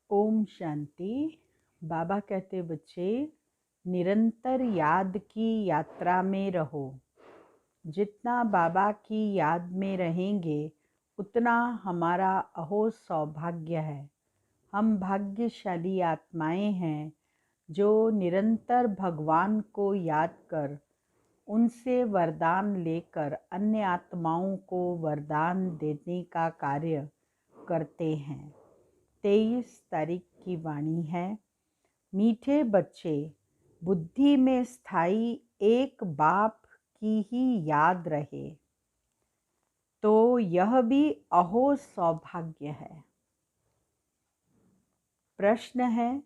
ओम शांति। बाबा कहते बच्चे निरंतर याद की यात्रा में रहो। जितना बाबा की याद में रहेंगे उतना हमारा अहो सौभाग्य है। हम भाग्यशाली आत्माएं हैं जो निरंतर भगवान को याद कर उनसे वरदान लेकर अन्य आत्माओं को वरदान देने का कार्य करते हैं। 23 तारीख की वाणी है। मीठे बच्चे, बुद्धि में स्थायी एक बाप की ही याद रहे तो यह भी अहो सौभाग्य है। प्रश्न है,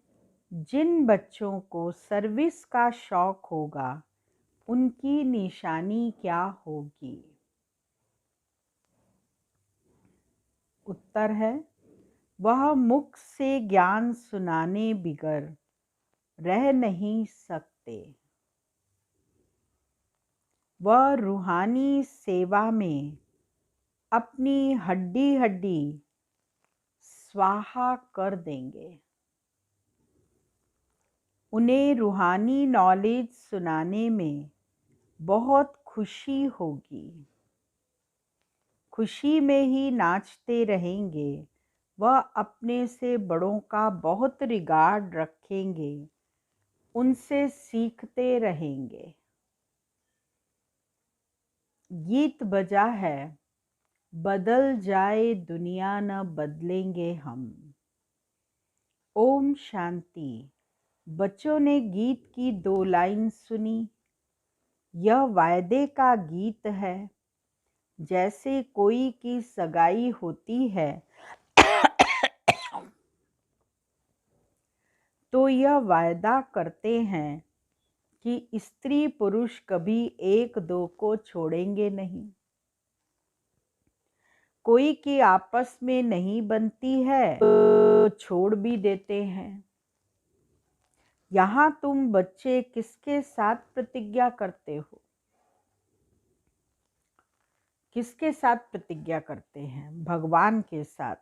जिन बच्चों को सर्विस का शौक होगा उनकी निशानी क्या होगी? उत्तर है, वह मुख से ज्ञान सुनाने बिगर रह नहीं सकते। वह रूहानी सेवा में अपनी हड्डी हड्डी स्वाहा कर देंगे। उन्हें रूहानी नॉलेज सुनाने में बहुत खुशी होगी। खुशी में ही नाचते रहेंगे। वह अपने से बड़ों का बहुत रिगार्ड रखेंगे, उनसे सीखते रहेंगे। गीत बजा है, बदल जाए दुनिया न बदलेंगे हम। ओम शांति। बच्चों ने गीत की 2 लाइन सुनी। यह वायदे का गीत है। जैसे कोई की सगाई होती है तो यह वायदा करते हैं कि स्त्री पुरुष कभी एक दो को छोड़ेंगे नहीं। कोई की आपस में नहीं बनती है तो छोड़ भी देते हैं। यहाँ तुम बच्चे किसके साथ प्रतिज्ञा करते हो? किसके साथ प्रतिज्ञा करते हैं? भगवान के साथ,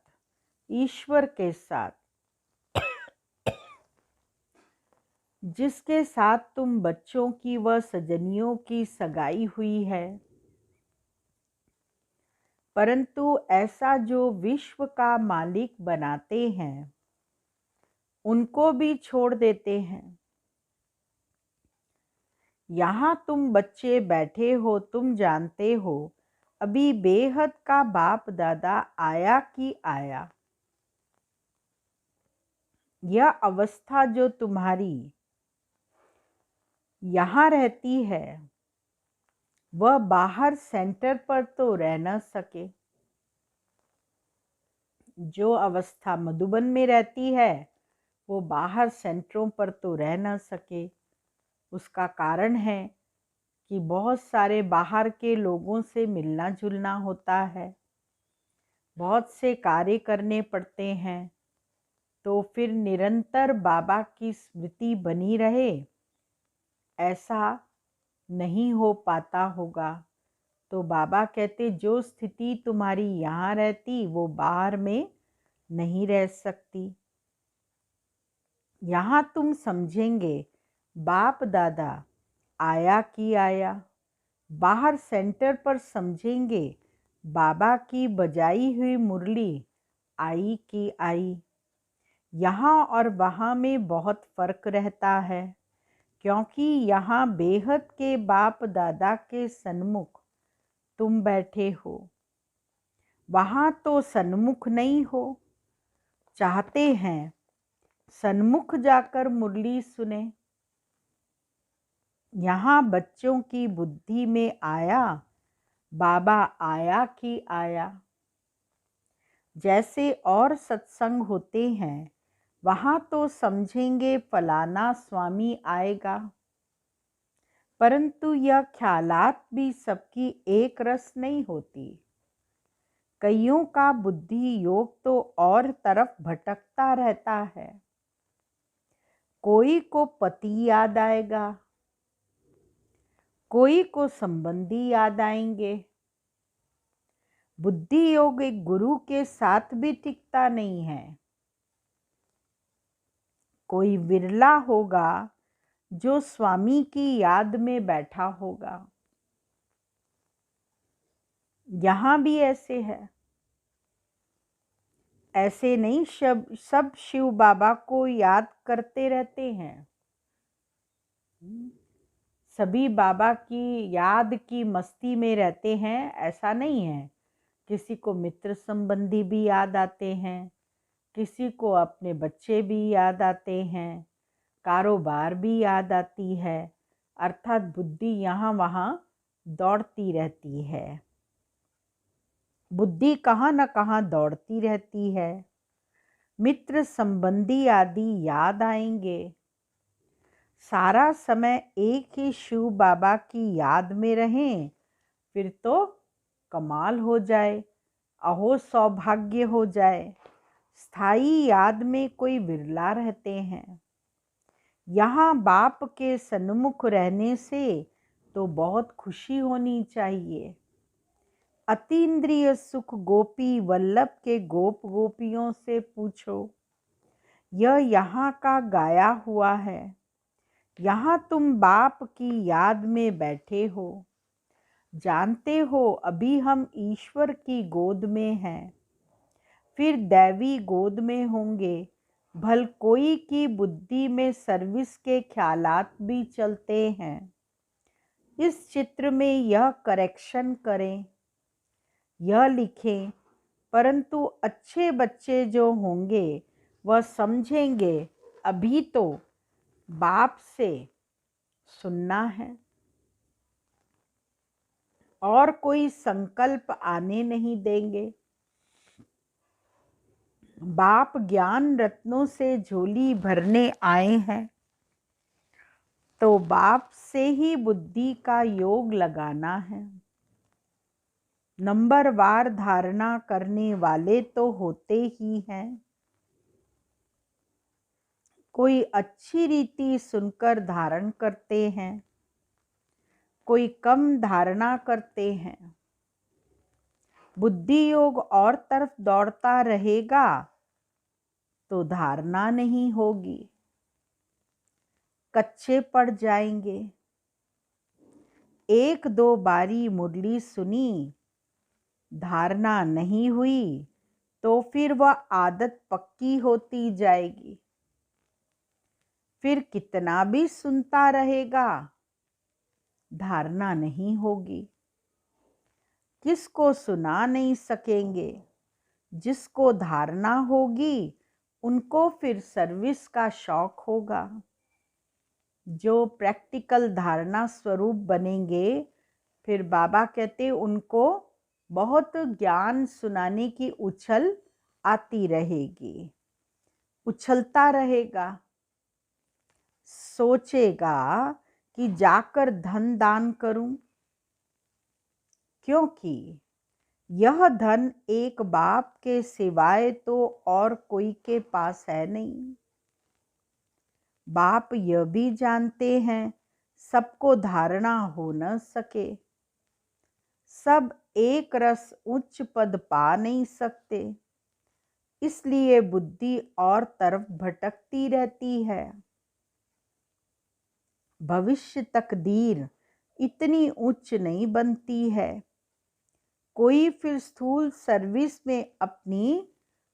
ईश्वर के साथ, जिसके साथ तुम बच्चों की व सजनियों की सगाई हुई है। परंतु ऐसा जो विश्व का मालिक बनाते हैं उनको भी छोड़ देते हैं। यहाँ तुम बच्चे बैठे हो, तुम जानते हो अभी बेहद का बाप दादा आया कि आया। यह अवस्था जो तुम्हारी यहाँ रहती है वह बाहर सेंटर पर तो रह न सके। जो अवस्था मधुबन में रहती है वो बाहर सेंटरों पर तो रह न सके। उसका कारण है कि बहुत सारे बाहर के लोगों से मिलना जुलना होता है, बहुत से कार्य करने पड़ते हैं। तो फिर निरंतर बाबा की स्मृति बनी रहे ऐसा नहीं हो पाता होगा। तो बाबा कहते जो स्थिति तुम्हारी यहाँ रहती वो बाहर में नहीं रह सकती। यहाँ तुम समझेंगे बाप दादा आया कि आया। बाहर सेंटर पर समझेंगे बाबा की बजाई हुई मुरली आई कि आई। यहाँ और वहाँ में बहुत फर्क रहता है, क्योंकि यहाँ बेहद के बाप दादा के सन्मुख तुम बैठे हो, वहाँ तो सन्मुख नहीं हो। चाहते हैं सन्मुख जाकर मुरली सुने। यहाँ बच्चों की बुद्धि में आया बाबा आया कि आया। जैसे और सत्संग होते हैं वहाँ तो समझेंगे फलाना स्वामी आएगा। परंतु यह ख्यालात भी सबकी एक रस नहीं होती। कईयों का बुद्धि योग तो और तरफ भटकता रहता है। कोई को पति याद आएगा, कोई को संबंधी याद आएंगे। बुद्धि योग एक गुरु के साथ भी टिकता नहीं है। कोई विरला होगा जो स्वामी की याद में बैठा होगा। यहाँ भी ऐसे है। ऐसे नहीं सब शिव बाबा को याद करते रहते हैं। सभी बाबा की याद की मस्ती में रहते हैं, ऐसा नहीं है। किसी को मित्र संबंधी भी याद आते हैं, किसी को अपने बच्चे भी याद आते हैं, कारोबार भी याद आती है। अर्थात बुद्धि यहाँ वहाँ दौड़ती रहती है। बुद्धि कहाँ न कहाँ दौड़ती रहती है। मित्र संबंधी आदि याद आएंगे। सारा समय एक ही शिव बाबा की याद में रहें, फिर तो कमाल हो जाए, अहो सौभाग्य हो जाए। स्थायी याद में कोई विरला रहते हैं। यहाँ बाप के सन्मुख रहने से तो बहुत खुशी होनी चाहिए। अतीन्द्रिय सुख गोपी वल्लभ के गोप गोपियों से पूछो, यह यहाँ का गाया हुआ है। यहाँ तुम बाप की याद में बैठे हो। जानते हो अभी हम ईश्वर की गोद में हैं, फिर दैवी गोद में होंगे। भल कोई की बुद्धि में सर्विस के ख्यालात भी चलते हैं। इस चित्र में यह करेक्शन करें, यह लिखें, परंतु अच्छे बच्चे जो होंगे वह समझेंगे अभी तो बाप से सुनना है और कोई संकल्प आने नहीं देंगे। बाप ज्ञान रत्नों से झोली भरने आए हैं, तो बाप से ही बुद्धि का योग लगाना है। नंबरवार धारणा करने वाले तो होते ही हैं। कोई अच्छी रीति सुनकर धारण करते हैं, कोई कम धारणा करते हैं। बुद्धि योग और तरफ दौड़ता रहेगा तो धारणा नहीं होगी, कच्चे पड़ जाएंगे। एक दो बारी मुरली सुनी, धारणा नहीं हुई तो फिर वह आदत पक्की होती जाएगी। फिर कितना भी सुनता रहेगा, धारणा नहीं होगी। किसको सुना नहीं सकेंगे। जिसको धारणा होगी उनको फिर सर्विस का शौक होगा। जो प्रैक्टिकल धारणा स्वरूप बनेंगे, फिर बाबा कहते उनको बहुत ज्ञान सुनाने की उछल आती रहेगी। उछलता रहेगा, सोचेगा कि जाकर धन दान करूं, क्योंकि यह धन एक बाप के सिवाय तो और कोई के पास है नहीं। बाप यह भी जानते हैं सबको धारणा हो न सके। सब एक रस उच्च पद पा नहीं सकते, इसलिए बुद्धि और तरफ भटकती रहती है। भविष्य तकदीर इतनी उच्च नहीं बनती है। कोई फिर स्थूल सर्विस में अपनी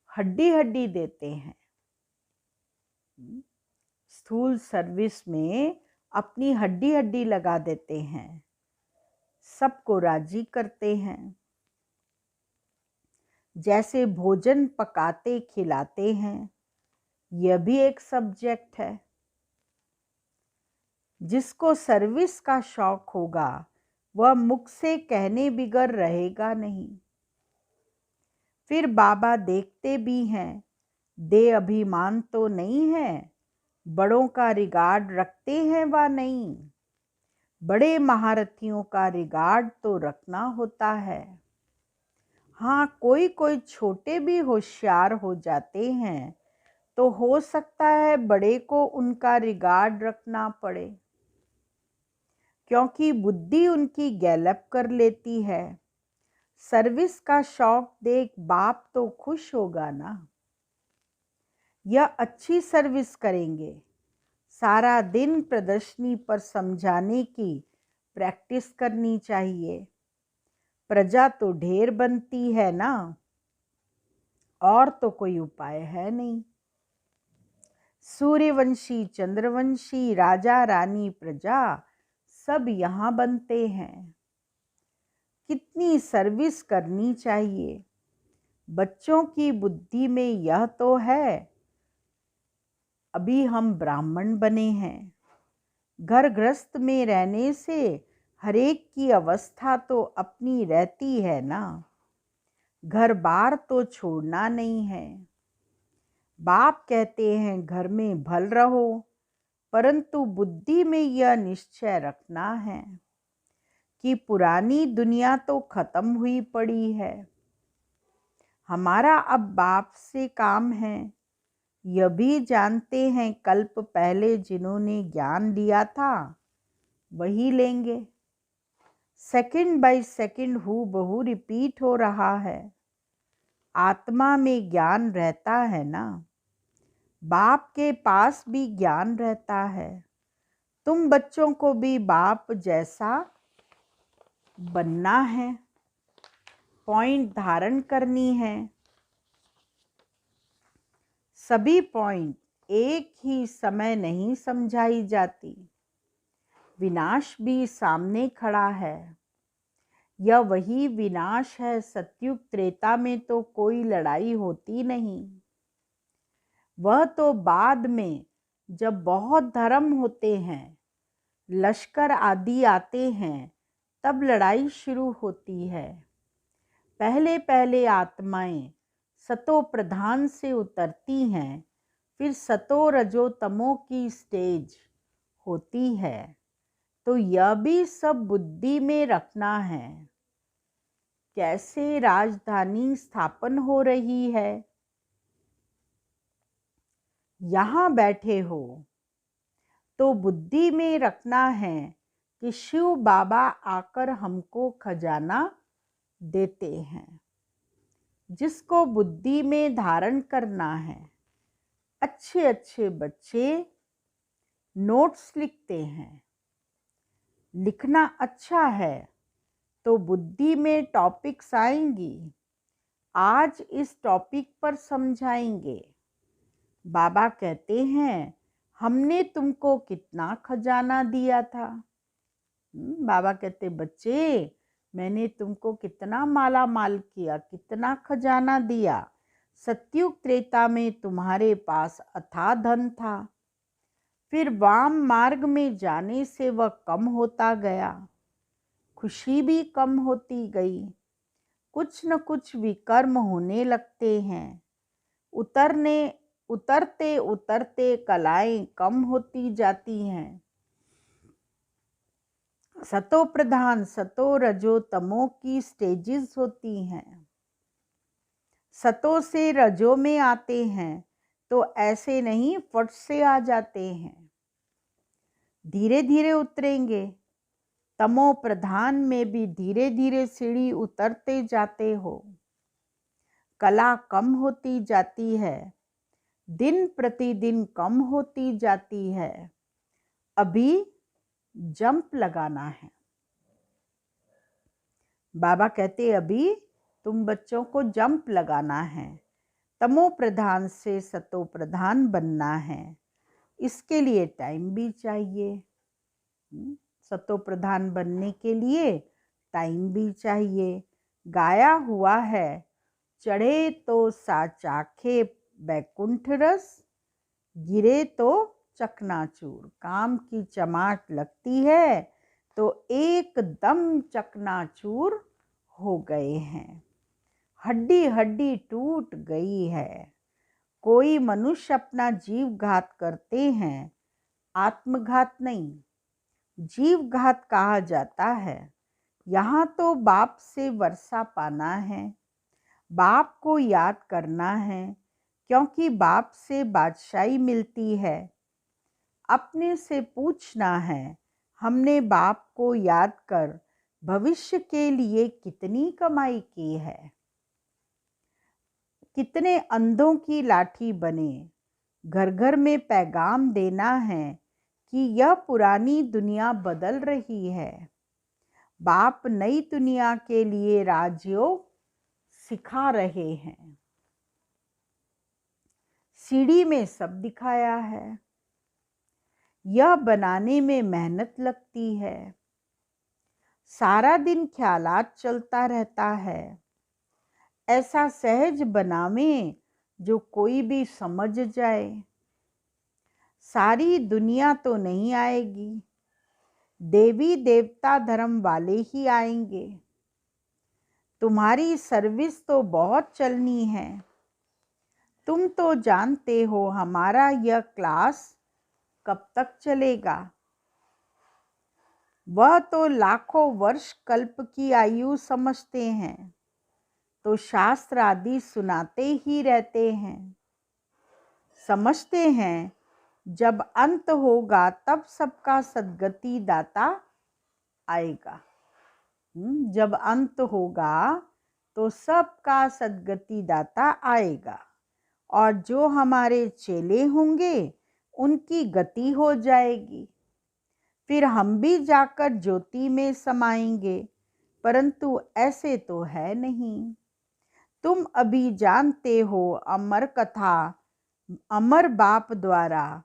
हड्डी हड्डी देते हैं। स्थूल सर्विस में अपनी हड्डी हड्डी लगा देते हैं, सबको राजी करते हैं। जैसे भोजन पकाते खिलाते हैं, यह भी एक सब्जेक्ट है। जिसको सर्विस का शौक होगा वह मुख से कहने बिगर रहेगा नहीं। फिर बाबा देखते भी हैं, दे अभिमान तो नहीं है, बड़ों का रिगार्ड रखते हैं वा नहीं। बड़े महारथियों का रिगार्ड तो रखना होता है। हाँ, कोई कोई छोटे भी होशियार हो जाते हैं तो हो सकता है बड़े को उनका रिगार्ड रखना पड़े, क्योंकि बुद्धि उनकी गैलप कर लेती है। सर्विस का शौक देख बाप तो खुश होगा ना। यह अच्छी सर्विस करेंगे। सारा दिन प्रदर्शनी पर समझाने की प्रैक्टिस करनी चाहिए। प्रजा तो ढेर बनती है ना, और तो कोई उपाय है नहीं। सूर्यवंशी, चंद्रवंशी, राजा रानी, प्रजा सब यहाँ बनते हैं। कितनी सर्विस करनी चाहिए। बच्चों की बुद्धि में यह तो है, अभी हम ब्राह्मण बने हैं। घर गृहस्थ में रहने से हरेक की अवस्था तो अपनी रहती है ना। घर बार तो छोड़ना नहीं है। बाप कहते हैं घर में भल रहो, परंतु बुद्धि में यह निश्चय रखना है कि पुरानी दुनिया तो खत्म हुई पड़ी है। हमारा अब बाप से काम है। यह भी जानते हैं कल्प पहले जिन्होंने ज्ञान लिया था वही लेंगे। सेकंड बाय सेकंड हूबहू रिपीट हो रहा है। आत्मा में ज्ञान रहता है ना। बाप के पास भी ज्ञान रहता है। तुम बच्चों को भी बाप जैसा बनना है, पॉइंट धारण करनी है। सभी पॉइंट एक ही समय नहीं समझाई जाती। विनाश भी सामने खड़ा है। यह वही विनाश है। सतयुग त्रेता में तो कोई लड़ाई होती नहीं। वह तो बाद में जब बहुत धर्म होते हैं, लश्कर आदि आते हैं, तब लड़ाई शुरू होती है। पहले पहले आत्माएं सतो प्रधान से उतरती हैं, फिर सतो रजो तमो की स्टेज होती है। तो यह भी सब बुद्धि में रखना है। कैसे राजधानी स्थापन हो रही है। यहाँ बैठे हो तो बुद्धि में रखना है कि शिव बाबा आकर हमको खजाना देते हैं, जिसको बुद्धि में धारण करना है। अच्छे अच्छे बच्चे नोट्स लिखते हैं। लिखना अच्छा है तो बुद्धि में टॉपिक्स आएंगी। आज इस टॉपिक पर समझाएंगे। बाबा कहते हैं हमने तुमको कितना खजाना दिया था। बाबा कहते बच्चे, मैंने तुमको कितना माला माल किया, कितना खजाना दिया। सतयुग त्रेता में तुम्हारे पास अथाह धन था, फिर वाम मार्ग में जाने से वह कम होता गया। खुशी भी कम होती गई। कुछ न कुछ विकर्म होने लगते हैं। उतरते उतरते कलाएं कम होती जाती हैं। सतो प्रधान, सतो रजो तमो की स्टेजेस होती हैं। सतो से रजो में आते हैं तो ऐसे नहीं फट से आ जाते हैं, धीरे धीरे उतरेंगे। तमो प्रधान में भी धीरे धीरे सीढ़ी उतरते जाते हो। कला कम होती जाती है, दिन प्रतिदिन कम होती जाती है। अभी जंप लगाना है। बाबा कहते अभी तुम बच्चों को जंप लगाना है। तमो प्रधान से सतो प्रधान बनना है। इसके लिए टाइम भी चाहिए। सतो प्रधान बनने के लिए टाइम भी चाहिए। गाया हुआ है, चढ़े तो साचाखे बैकुंठ रस, गिरे तो चकनाचूर। काम की चमाट लगती है तो एकदम चकनाचूर हो गए हैं। हड्डी हड्डी टूट गई है। कोई मनुष्य अपना जीव घात करते हैं, आत्मघात नहीं, जीव घात कहा जाता है। यहाँ तो बाप से वर्षा पाना है, बाप को याद करना है, क्योंकि बाप से बादशाही मिलती है। अपने से पूछना है, हमने बाप को याद कर भविष्य के लिए कितनी कमाई की है। कितने अंधों की लाठी बने, घर घर में पैगाम देना है कि यह पुरानी दुनिया बदल रही है। बाप नई दुनिया के लिए राजयोग सिखा रहे हैं। सीढ़ी में सब दिखाया है। यह बनाने में मेहनत लगती है। सारा दिन ख्यालात चलता रहता है। ऐसा सहज बनावें जो कोई भी समझ जाए। सारी दुनिया तो नहीं आएगी, देवी देवता धर्म वाले ही आएंगे। तुम्हारी सर्विस तो बहुत चलनी है। तुम तो जानते हो हमारा यह क्लास कब तक चलेगा। वह तो लाखों वर्ष कल्प की आयु समझते हैं, तो शास्त्र आदि सुनाते ही रहते हैं। समझते हैं जब अंत होगा तब सबका सद्गति दाता आएगा। जब अंत होगा तो सबका सद्गति दाता आएगा, और जो हमारे चेले होंगे उनकी गति हो जाएगी। फिर हम भी जाकर ज्योति में समाएंगे, परंतु ऐसे तो है नहीं। तुम अभी जानते हो अमर कथा, अमर बाप द्वारा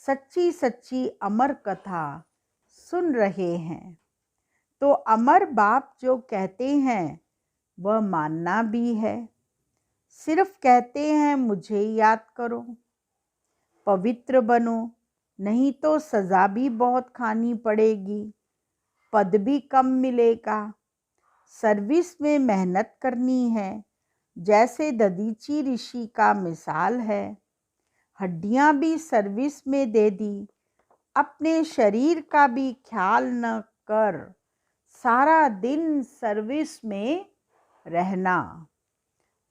सच्ची सच्ची अमर कथा सुन रहे हैं। तो अमर बाप जो कहते हैं वह मानना भी है। सिर्फ कहते हैं मुझे याद करो, पवित्र बनो, नहीं तो सज़ा भी बहुत खानी पड़ेगी, पद भी कम मिलेगा। सर्विस में मेहनत करनी है, जैसे ददीची ऋषि का मिसाल है। हड्डियां भी सर्विस में दे दी, अपने शरीर का भी ख्याल न कर सारा दिन सर्विस में रहना।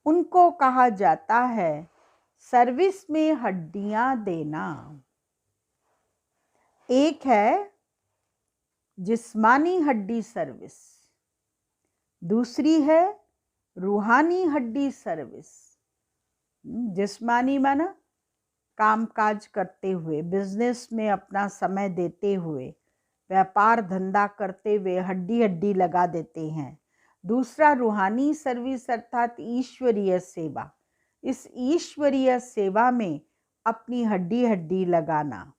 उनको कहा जाता है सर्विस में हड्डियां देना। एक है जिस्मानी हड्डी सर्विस, दूसरी है रूहानी हड्डी सर्विस। जिस्मानी माना काम काज करते हुए, बिजनेस में अपना समय देते हुए, व्यापार धंधा करते हुए हड्डी हड्डी लगा देते हैं। दूसरा रूहानी सर्विस अर्थात ईश्वरीय सेवा। इस ईश्वरीय सेवा में अपनी हड्डी हड्डी लगाना।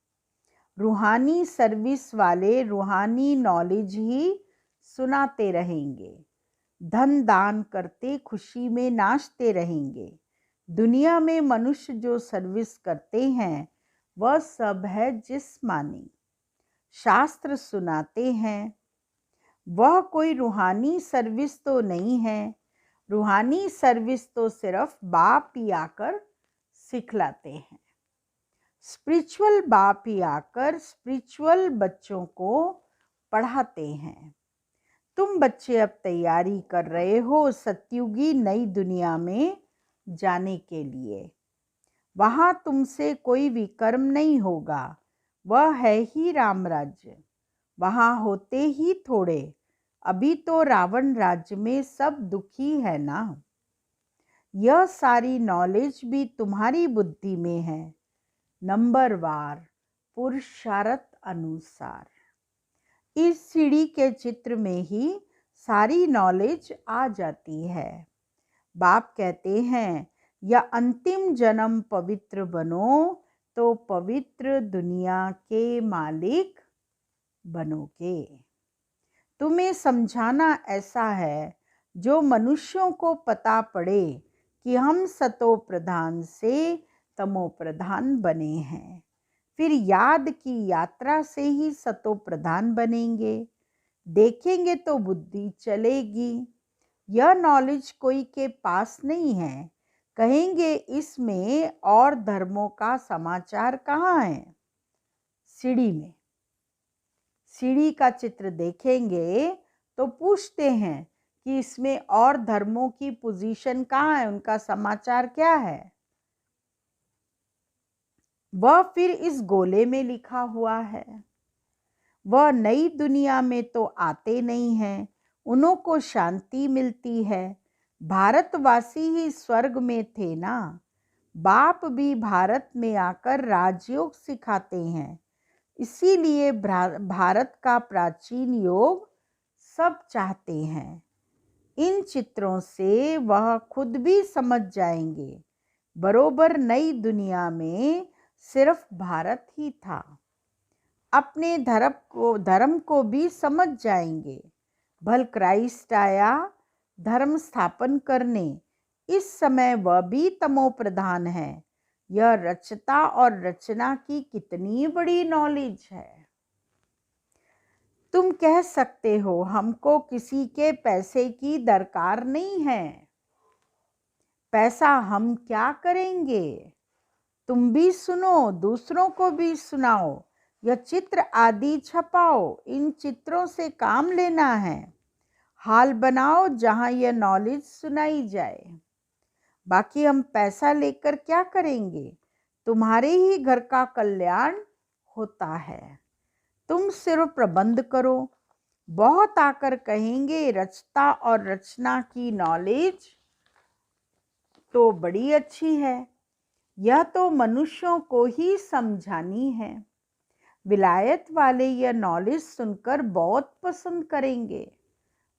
रूहानी सर्विस वाले रूहानी नॉलेज ही सुनाते रहेंगे, धन दान करते खुशी में नाचते रहेंगे। दुनिया में मनुष्य जो सर्विस करते हैं वह सब है जिस्मानी। शास्त्र सुनाते हैं, वह कोई रूहानी सर्विस तो नहीं है। रूहानी सर्विस तो सिर्फ बाप ही आकर सिखलाते हैं। स्पिरिचुअल बाप ही आकर स्पिरिचुअल बच्चों को पढ़ाते हैं। तुम बच्चे अब तैयारी कर रहे हो सतयुगी नई दुनिया में जाने के लिए। वहाँ तुमसे कोई विकर्म नहीं होगा, वह है ही राम राज्य। वहाँ होते ही थोड़े, अभी तो रावण राज्य में सब दुखी है ना। यह सारी नॉलेज भी तुम्हारी बुद्धि में है, नंबरवार पुरुषार्थ अनुसार। इस सीढ़ी के चित्र में ही सारी नॉलेज आ जाती है। बाप कहते हैं या अंतिम जन्म पवित्र बनो तो पवित्र दुनिया के मालिक बनोगे। तुम्हें समझाना ऐसा है जो मनुष्यों को पता पड़े कि हम सतो प्रधान से तमो प्रधान बने हैं। फिर याद की यात्रा से ही सतो प्रधान बनेंगे। देखेंगे तो बुद्धि चलेगी। यह नॉलेज कोई के पास नहीं है। कहेंगे इसमें और धर्मों का समाचार कहाँ है। सीढ़ी में, सीढ़ी का चित्र देखेंगे तो पूछते हैं कि इसमें और धर्मों की पोजीशन कहाँ है, उनका समाचार क्या है। वह फिर इस गोले में लिखा हुआ है। वह नई दुनिया में तो आते नहीं हैं, उन्हों को शांति मिलती है। भारतवासी ही स्वर्ग में थे ना। बाप भी भारत में आकर राजयोग सिखाते हैं। इसीलिए भारत का प्राचीन योग सब चाहते हैं। इन चित्रों से वह खुद भी समझ जाएंगे, बरोबर नई दुनिया में सिर्फ भारत ही था। अपने धर्म को भी समझ जाएंगे। भल क्राइस्ट आया धर्म स्थापन करने, इस समय वह भी तमो प्रधान है। यह रचता और रचना की कितनी बड़ी नॉलेज है। तुम कह सकते हो हमको किसी के पैसे की दरकार नहीं है। पैसा हम क्या करेंगे? तुम भी सुनो, दूसरों को भी सुनाओ। यह चित्र आदि छपाओ, इन चित्रों से काम लेना है। हाल बनाओ जहां यह नॉलेज सुनाई जाए। बाकी हम पैसा लेकर क्या करेंगे? तुम्हारे ही घर का कल्याण होता है। तुम सिर्फ प्रबंध करो। बहुत आकर कहेंगे रचता और रचना की नॉलेज तो बड़ी अच्छी है, यह तो मनुष्यों को ही समझानी है। विलायत वाले यह नॉलेज सुनकर बहुत पसंद करेंगे,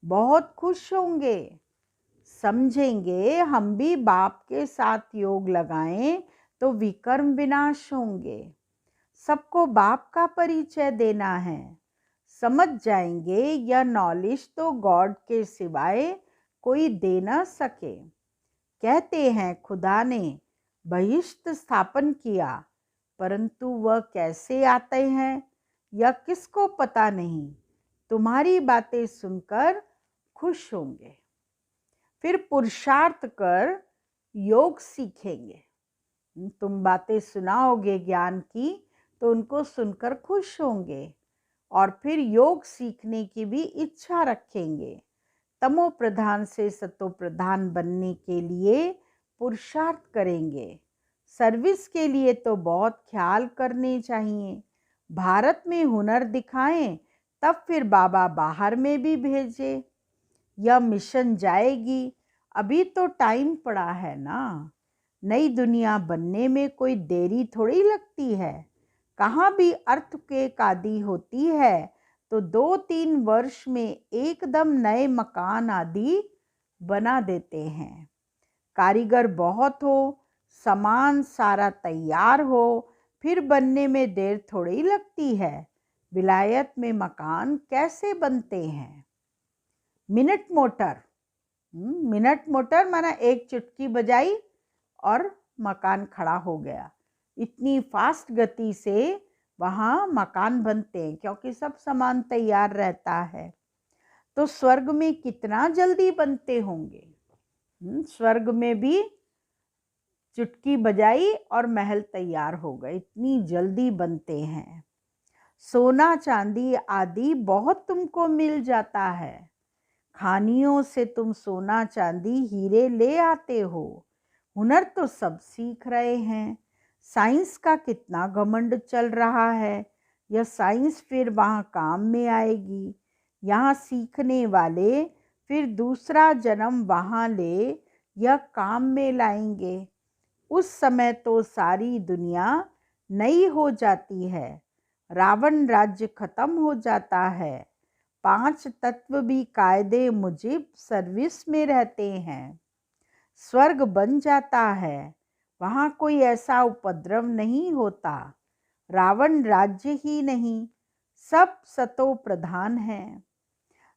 बहुत खुश होंगे, समझेंगे हम भी बाप के साथ योग लगाएं तो विकर्म विनाश होंगे। सबको बाप का परिचय देना है। समझ जाएंगे यह नॉलेज तो गॉड के सिवाय कोई दे न सके। कहते हैं खुदा ने बहिष्ठ स्थापन किया, परंतु वह कैसे आते हैं यह किसको पता नहीं। तुम्हारी बातें सुनकर खुश होंगे, फिर पुरुषार्थ कर योग सीखेंगे। तुम बातें सुनाओगे ज्ञान की तो उनको सुनकर खुश होंगे और फिर योग सीखने की भी इच्छा रखेंगे। तमो प्रधान से सतो प्रधान बनने के लिए पुरुषार्थ करेंगे। सर्विस के लिए तो बहुत ख्याल करने चाहिए। भारत में हुनर दिखाएं, तब फिर बाबा बाहर में भी भेजे। यह मिशन जाएगी, अभी तो टाइम पड़ा है ना। नई दुनिया बनने में कोई देरी थोड़ी लगती है। कहाँ भी अर्थ के कादी होती है तो 2-3 वर्ष में एकदम नए मकान आदि बना देते हैं। कारीगर बहुत हो, सामान सारा तैयार हो, फिर बनने में देर थोड़ी लगती है। विलायत में मकान कैसे बनते हैं? मिनट मोटर माना एक चुटकी बजाई और मकान खड़ा हो गया। इतनी फास्ट गति से वहाँ मकान बनते हैं क्योंकि सब सामान तैयार रहता है। तो स्वर्ग में कितना जल्दी बनते होंगे। स्वर्ग में भी चुटकी बजाई और महल तैयार हो गए, इतनी जल्दी बनते हैं। सोना चांदी आदि बहुत तुमको मिल जाता है। खानियों से तुम सोना चांदी हीरे ले आते हो। हुनर तो सब सीख रहे हैं। साइंस का कितना घमंड चल रहा है। यह साइंस फिर वहाँ काम में आएगी। यहाँ सीखने वाले फिर दूसरा जन्म वहाँ ले यह काम में लाएंगे। उस समय तो सारी दुनिया नई हो जाती है। रावण राज्य खत्म हो जाता है। 5 तत्व भी कायदे मुजिब सर्विस में रहते हैं। स्वर्ग बन जाता है, वहाँ कोई ऐसा उपद्रव नहीं होता। रावण राज्य ही नहीं, सब सतो प्रधान है।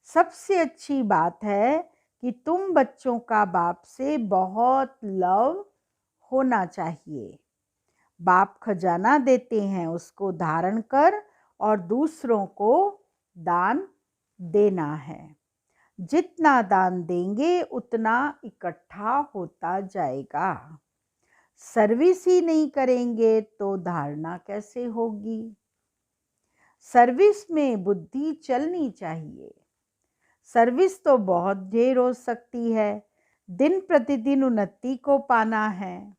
सबसे अच्छी बात है कि तुम बच्चों का बाप से बहुत लव होना चाहिए। बाप खजाना देते हैं, उसको धारण कर और दूसरों को दान देना है। जितना दान देंगे उतना इकट्ठा होता जाएगा। सर्विस ही नहीं करेंगे तो धारणा कैसे होगी। सर्विस में बुद्धि चलनी चाहिए। सर्विस तो बहुत देर हो सकती है। दिन प्रतिदिन उन्नति को पाना है,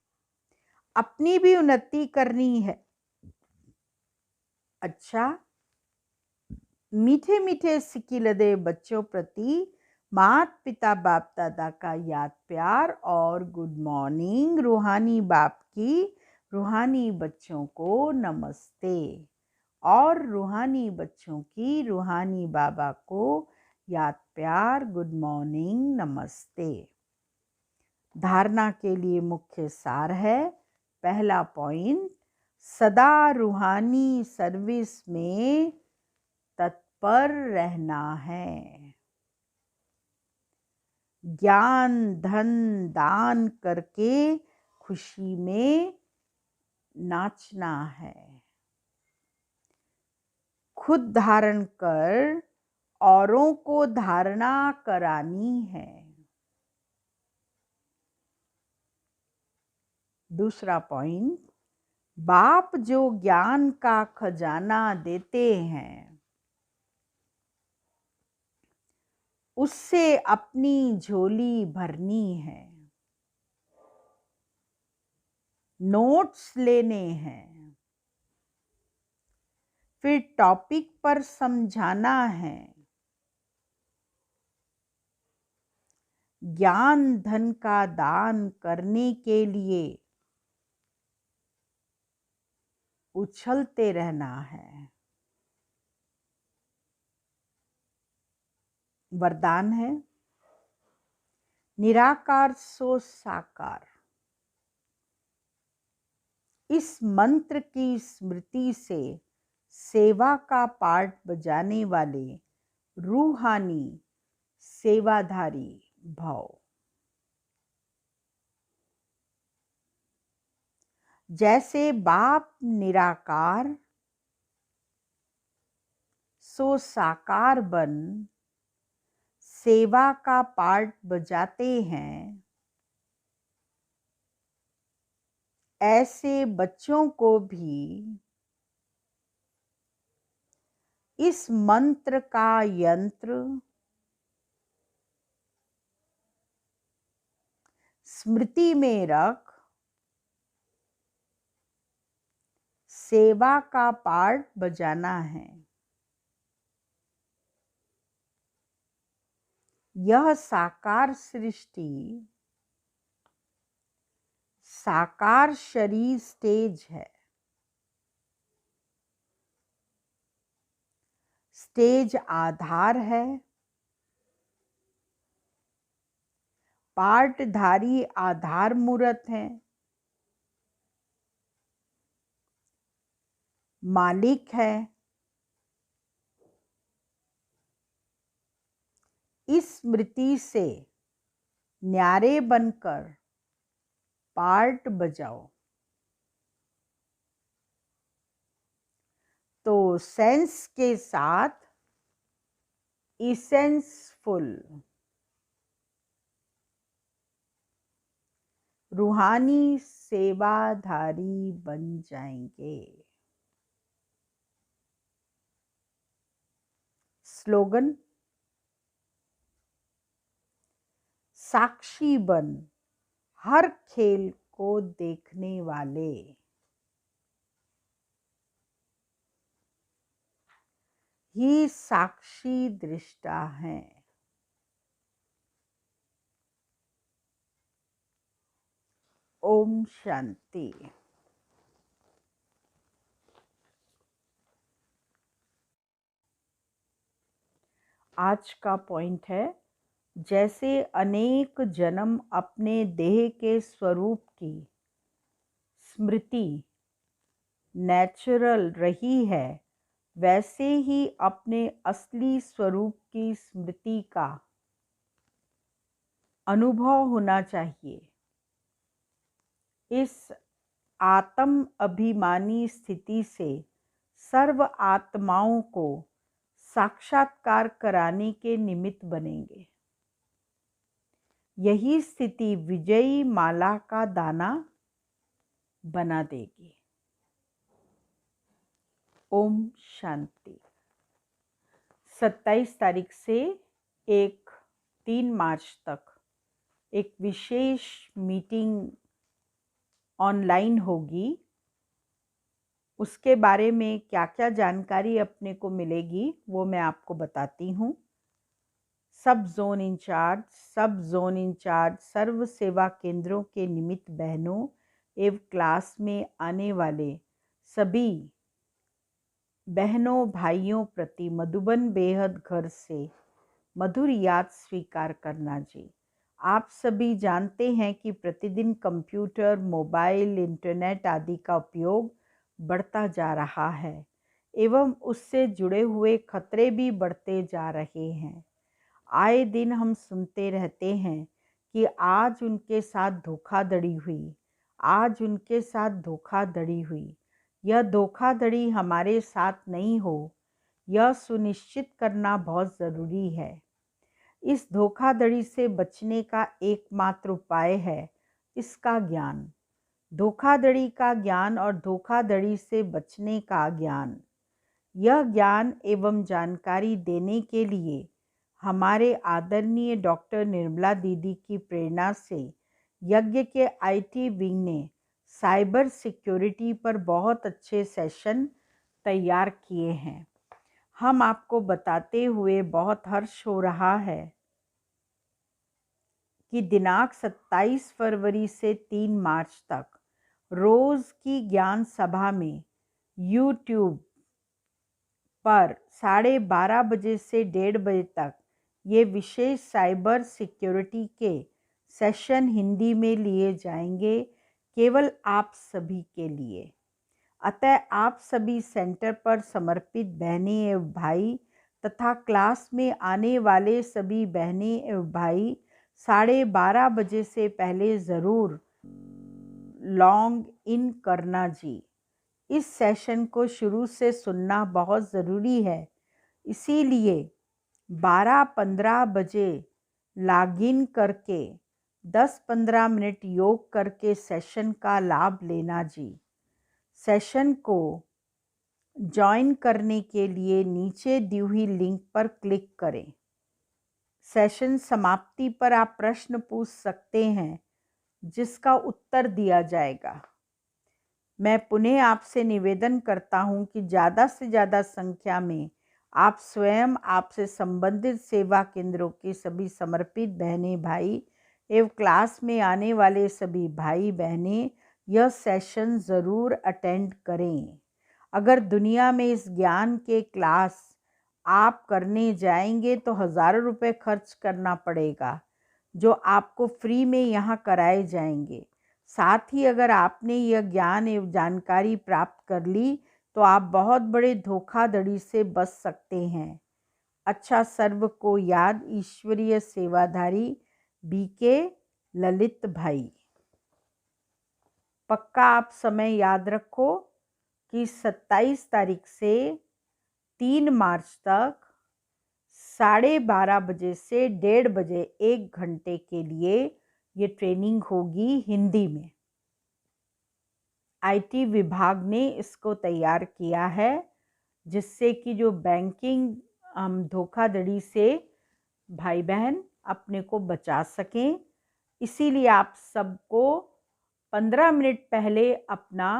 अपनी भी उन्नति करनी है। अच्छा, मीठे मीठे सिक्की लदे बच्चों प्रति माता पिता बाप दादा का याद प्यार और गुड मॉर्निंग। रूहानी बाप की रूहानी बच्चों को नमस्ते और रूहानी बच्चों की रूहानी बाबा को याद प्यार गुड मॉर्निंग नमस्ते। धारणा के लिए मुख्य सार है। पहला पॉइंट, सदा रूहानी सर्विस में तत्पर रहना है। ज्ञान धन दान करके खुशी में नाचना है। खुद धारण कर औरों को धारणा करानी है। दूसरा पॉइंट, बाप जो ज्ञान का खजाना देते हैं उससे अपनी झोली भरनी है। नोट्स लेने हैं, फिर टॉपिक पर समझाना है। ज्ञान धन का दान करने के लिए उछलते रहना है। वरदान है, निराकार सो साकार। इस मंत्र की स्मृति से सेवा का पार्ट बजाने वाले रूहानी सेवाधारी भव। जैसे बाप निराकार सो साकार बन सेवा का पार्ट बजाते हैं, ऐसे बच्चों को भी इस मंत्र का यंत्र स्मृति में रख सेवा का पार्ट बजाना है। यह साकार सृष्टि साकार शरीर स्टेज है। स्टेज आधार है। पार्टधारी आधार मूर्त है। मालिक है। इस स्मृति से न्यारे बनकर पार्ट बजाओ तो सेंस के साथ इसेंसफुल रूहानी सेवाधारी बन जाएंगे। स्लोगन, साक्षी बन हर खेल को देखने वाले। ही साक्षी दृष्टा हैं। ओम शांति। आज का पॉइंट है, जैसे अनेक जन्म अपने देह के स्वरूप की स्मृति नेचुरल रही है, वैसे ही अपने असली स्वरूप की स्मृति का अनुभव होना चाहिए। इस आत्म अभिमानी स्थिति से सर्व आत्माओं को साक्षात्कार कराने के निमित्त बनेंगे। यही स्थिति विजयी माला का दाना बना देगी। ओम शांति। 27 तारीख से 3 मार्च तक एक विशेष मीटिंग ऑनलाइन होगी। उसके बारे में क्या क्या जानकारी अपने को मिलेगी वो मैं आपको बताती हूँ। सब जोन इंचार्ज सर्व सेवा केंद्रों के निमित्त बहनों एवं क्लास में आने वाले सभी बहनों भाइयों प्रति मधुबन बेहद घर से मधुर याद स्वीकार करना जी। आप सभी जानते हैं कि प्रतिदिन कंप्यूटर, मोबाइल, इंटरनेट आदि का उपयोग बढ़ता जा रहा है एवं उससे जुड़े हुए खतरे भी बढ़ते जा रहे हैं। आए दिन हम सुनते रहते हैं कि आज उनके साथ धोखाधड़ी हुई, आज उनके साथ धोखाधड़ी हुई। यह धोखाधड़ी हमारे साथ नहीं हो, यह सुनिश्चित करना बहुत ज़रूरी है। इस धोखाधड़ी से बचने का एकमात्र उपाय है इसका ज्ञान, धोखाधड़ी का ज्ञान और धोखाधड़ी से बचने का ज्ञान। यह ज्ञान एवं जानकारी देने के लिए हमारे आदरणीय डॉक्टर निर्मला दीदी की प्रेरणा से यज्ञ के आईटी विंग ने साइबर सिक्योरिटी पर बहुत अच्छे सेशन तैयार किए हैं। हम आपको बताते हुए बहुत हर्ष हो रहा है कि दिनांक 27 फरवरी से 3 मार्च तक रोज़ की ज्ञान सभा में यूट्यूब पर 12:30 बजे से 1:30 बजे तक ये विशेष साइबर सिक्योरिटी के सेशन हिंदी में लिए जाएंगे, केवल आप सभी के लिए। अतः आप सभी सेंटर पर समर्पित बहनें एवं भाई तथा क्लास में आने वाले सभी बहनें एवं भाई 12:30 बजे से पहले ज़रूर लॉन्ग इन करना जी। इस सेशन को शुरू से सुनना बहुत ज़रूरी है, इसीलिए 12-15 बजे लॉगिन करके 10-15 मिनट योग करके सेशन का लाभ लेना जी। सेशन को ज्वाइन करने के लिए नीचे दी हुई लिंक पर क्लिक करें। सेशन समाप्ति पर आप प्रश्न पूछ सकते हैं जिसका उत्तर दिया जाएगा। मैं पुनः आपसे निवेदन करता हूं कि ज़्यादा से ज़्यादा संख्या में आप स्वयं आपसे संबंधित सेवा केंद्रों के सभी समर्पित बहनें भाई एवं क्लास में आने वाले सभी भाई बहनें यह सेशन ज़रूर अटेंड करें। अगर दुनिया में इस ज्ञान के क्लास आप करने जाएंगे तो हज़ारों रुपए खर्च करना पड़ेगा जो आपको फ्री में यहाँ कराए जाएंगे। साथ ही अगर आपने यह ज्ञान एवं जानकारी प्राप्त कर ली तो आप बहुत बड़े धोखाधड़ी से बच सकते हैं। अच्छा, सर्व को याद ईश्वरीय सेवाधारी बीके ललित भाई। पक्का आप समय याद रखो कि 27 तारीख से 3 मार्च तक 12:30 बजे से 1:30 बजे 1 घंटे के लिए ये ट्रेनिंग होगी हिंदी में। आईटी विभाग ने इसको तैयार किया है जिससे कि जो बैंकिंग धोखाधड़ी से भाई बहन अपने को बचा सकें। इसीलिए आप सबको 15 मिनट पहले अपना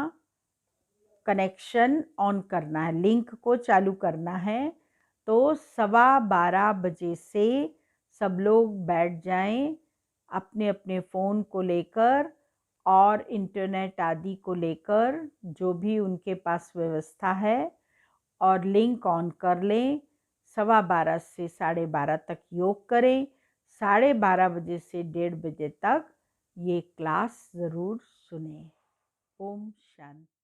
कनेक्शन ऑन करना है, लिंक को चालू करना है। तो 12:15 बजे से सब लोग बैठ जाएं अपने अपने फ़ोन को लेकर और इंटरनेट आदि को लेकर, जो भी उनके पास व्यवस्था है, और लिंक ऑन कर लें। 12:15 से 12:30 तक योग करें। 12:30 बजे से 1:30 बजे तक ये क्लास ज़रूर सुनें। ओम शांति।